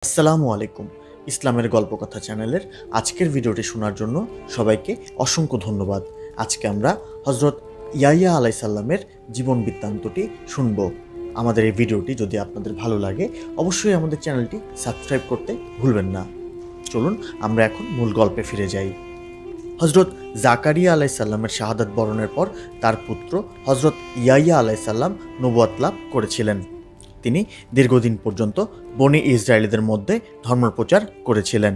আসসালামু আলাইকুম। ইসলামের গল্পকথা চ্যানেলের আজকের ভিডিওটি শোনার জন্য সবাইকে অসংখ্য ধন্যবাদ। আজকে আমরা হজরত ইয়াইয়া আলাইসাল্লামের জীবন বৃত্তান্তটি শুনব। আমাদের এই ভিডিওটি যদি আপনাদের ভালো লাগে অবশ্যই আমাদের চ্যানেলটি সাবস্ক্রাইব করতে ভুলবেন না। চলুন আমরা এখন মূল গল্পে ফিরে যাই। হজরত জাকারিয়া আলাইসাল্লামের শাহাদাত বরণের পর তার পুত্র হজরত ইয়াইয়া আলাইসাল্লাম নবুয়াত লাভ করেছিলেন। তিনি দীর্ঘদিন পর্যন্ত বনি ইসরায়েলিদের মধ্যে ধর্মপ্রচার করেছিলেন।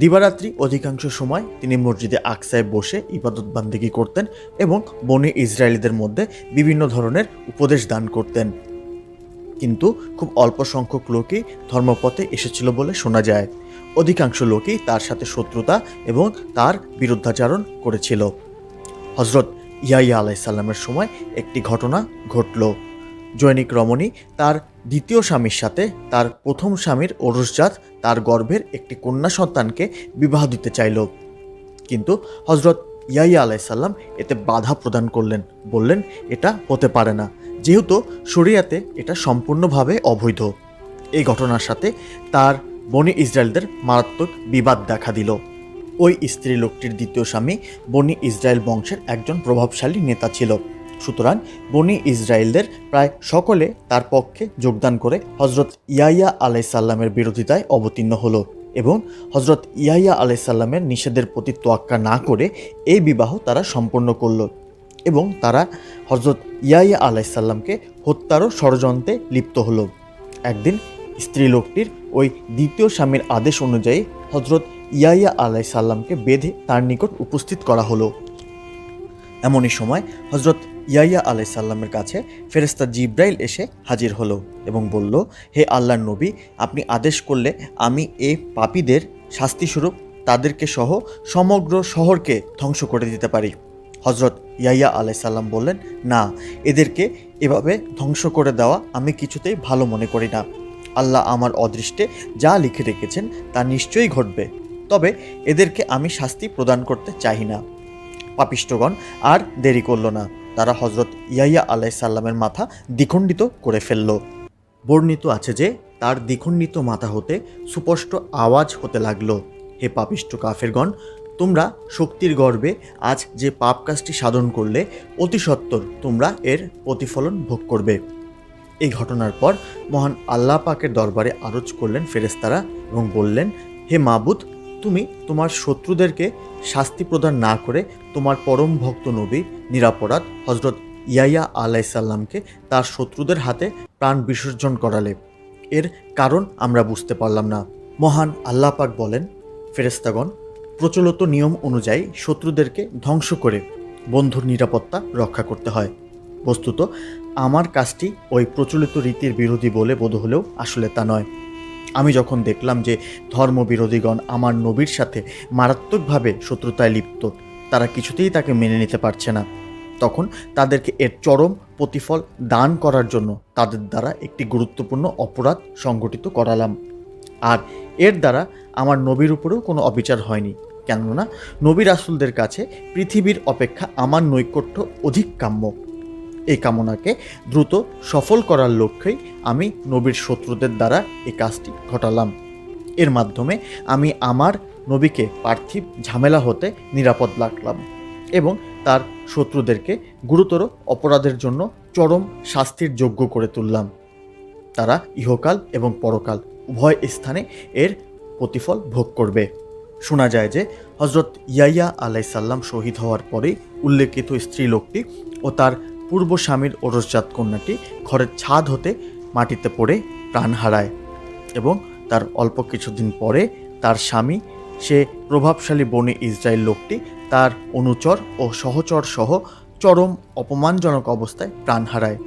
দিবারাত্রি অধিকাংশ সময় তিনি মসজিদে আকসায় বসে ইবাদত বান্দেগি করতেন এবং বনি ইসরায়েলিদের মধ্যে বিভিন্ন ধরনের উপদেশ দান করতেন। কিন্তু খুব অল্প সংখ্যক লোকই ধর্মপথে এসেছিল বলে শোনা যায়। অধিকাংশ লোকই তার সাথে শত্রুতা এবং তার বিরুদ্ধাচারণ করেছিল। হজরত ইয়াইয়া আলাইসাল্লামের সময় একটি ঘটনা ঘটল। জৈনিক রমণী তার দ্বিতীয় স্বামীর সাথে তার প্রথম স্বামীর ঔরসজাত তার গর্ভের একটি কন্যা সন্তানকে বিবাহ দিতে চাইল, কিন্তু হজরত ইয়াইয়া আলাইসাল্লাম এতে বাধা প্রদান করলেন। বললেন এটা হতে পারে না, যেহেতু শরিয়াতে এটা সম্পূর্ণভাবে অবৈধ। এই ঘটনার সাথে তার বনি ইসরায়েলদের মারাত্মক বিবাদ দেখা দিল। ওই স্ত্রী লোকটির দ্বিতীয় স্বামী বনি ইসরায়েল বংশের একজন প্রভাবশালী নেতা ছিল। সুতরাং বনি ইসরায়েলদের প্রায় সকলে তার পক্ষে যোগদান করে হজরত ইয়াইয়া আলাইসাল্লামের বিরোধিতায় অবতীর্ণ হলো এবং হজরত ইয়াইয়া আলাইসাল্লামের নিষেধের প্রতি তোয়াক্কা না করে এই বিবাহ তারা সম্পন্ন করল এবং তারা হজরত ইয়াইয়া আলাইসাল্লামকে হত্যারও ষড়যন্ত্রে লিপ্ত হলো। একদিন স্ত্রী লোকটির ওই দ্বিতীয় স্বামীর আদেশ অনুযায়ী হজরত ইয়াইয়া আলাইসাল্লামকে বেঁধে তার নিকট উপস্থিত করা হলো। এমনই সময় হজরত ইয়াইয়া আলাইসাল্লামের কাছে ফেরেশতা জিব্রাইল এসে হাজির হলো এবং বলল, হে আল্লাহর নবী, আপনি আদেশ করলে আমি এই পাপীদের শাস্তিস্বরূপ তাদেরকে সহ সমগ্র শহরকে ধ্বংস করে দিতে পারি। হজরত ইয়াইয়া আলাইসাল্লাম বললেন, না, এদেরকে এভাবে ধ্বংস করে দেওয়া আমি কিছুতেই ভালো মনে করি না। আল্লাহ আমার অদৃষ্টে যা লিখে রেখেছেন তা নিশ্চয়ই ঘটবে, তবে এদেরকে আমি শাস্তি প্রদান করতে চাই না। পাপিষ্ঠগণ আর দেরি করল না, তারা হজরত ইয়াইয়া আলাইসাল্লামের মাথা দ্বিখণ্ডিত করে ফেলল। বর্ণিত আছে যে তার দ্বিখণ্ডিত মাথা হতে সুস্পষ্ট আওয়াজ হতে লাগলো, হে পাপিষ্ঠ কাফেরগণ, তোমরা শক্তির গর্বে আজ যে পাপ কাজটি সাধন করলে অতি সত্বর তোমরা এর প্রতিফলন ভোগ করবে। এই ঘটনার পর মহান আল্লাহ পাকের দরবারে আরজ করলেন ফেরেশতারা এবং বললেন, হে মাবুদ, তুমি তোমার শত্রুদেরকে শাস্তি প্রদান না করে তোমার পরম ভক্ত নবী নিরাপরাধ হজরত ইয়াইয়া আলাইসাল্লামকে তার শত্রুদের হাতে প্রাণ বিসর্জন করালে। এর কারণ আমরা বুঝতে পারলাম না। মহান আল্লাহ পাক বলেন, ফেরেশতাগণ, প্রচলিত নিয়ম অনুযায়ী শত্রুদেরকে ধ্বংস করে বন্ধুর নিরাপত্তা রক্ষা করতে হয়। বস্তুত আমার কাজটি ওই প্রচলিত রীতির বিরোধী বলে বোধ হলেও আসলে তা নয়। আমি যখন দেখলাম যে ধর্মবিরোধীগণ আমার নবীর সাথে মারাত্মকভাবে শত্রুতায় লিপ্ত, তারা কিছুতেই তাকে মেনে নিতে পারছে না, তখন তাদেরকে এর চরম প্রতিফল দান করার জন্য তাদের দ্বারা একটি গুরুত্বপূর্ণ অপরাধ সংগঠিত করালাম। আর এর দ্বারা আমার নবীর উপরেও কোনো অবিচার হয়নি, কেননা নবী রাসূলদের কাছে পৃথিবীর অপেক্ষা আমার নৈকট্য অধিক কাম্য। এই কামনাকে দ্রুত সফল করার লক্ষ্যেই আমি নবীর শত্রুদের দ্বারা এই কাজটি ঘটালাম। এর মাধ্যমে আমি আমার নবীকে পার্থিব ঝামেলা হতে নিরাপদ রাখলাম এবং তার শত্রুদেরকে গুরুতর অপরাধের জন্য চরম শাস্তির যোগ্য করে তুললাম। তারা ইহকাল এবং পরকাল উভয় স্থানে এর প্রতিফল ভোগ করবে। শোনা যায় যে হজরত ইয়াইয়া আলাইসাল্লাম শহীদ হওয়ার পরেই উল্লেখিত স্ত্রী লোকটি ও তার পূর্ব স্বামীর ঔরসজাত কন্যাটি ঘরের ছাদ হতে মাটিতে পড়ে প্রাণ হারায় এবং তার অল্প কিছুদিন পরে তার স্বামী, সে প্রভাবশালী বনি ইসরায়েল লোকটি, তার অনুচর ও সহচর সহ চরম অপমানজনক অবস্থায় প্রাণ হারায়।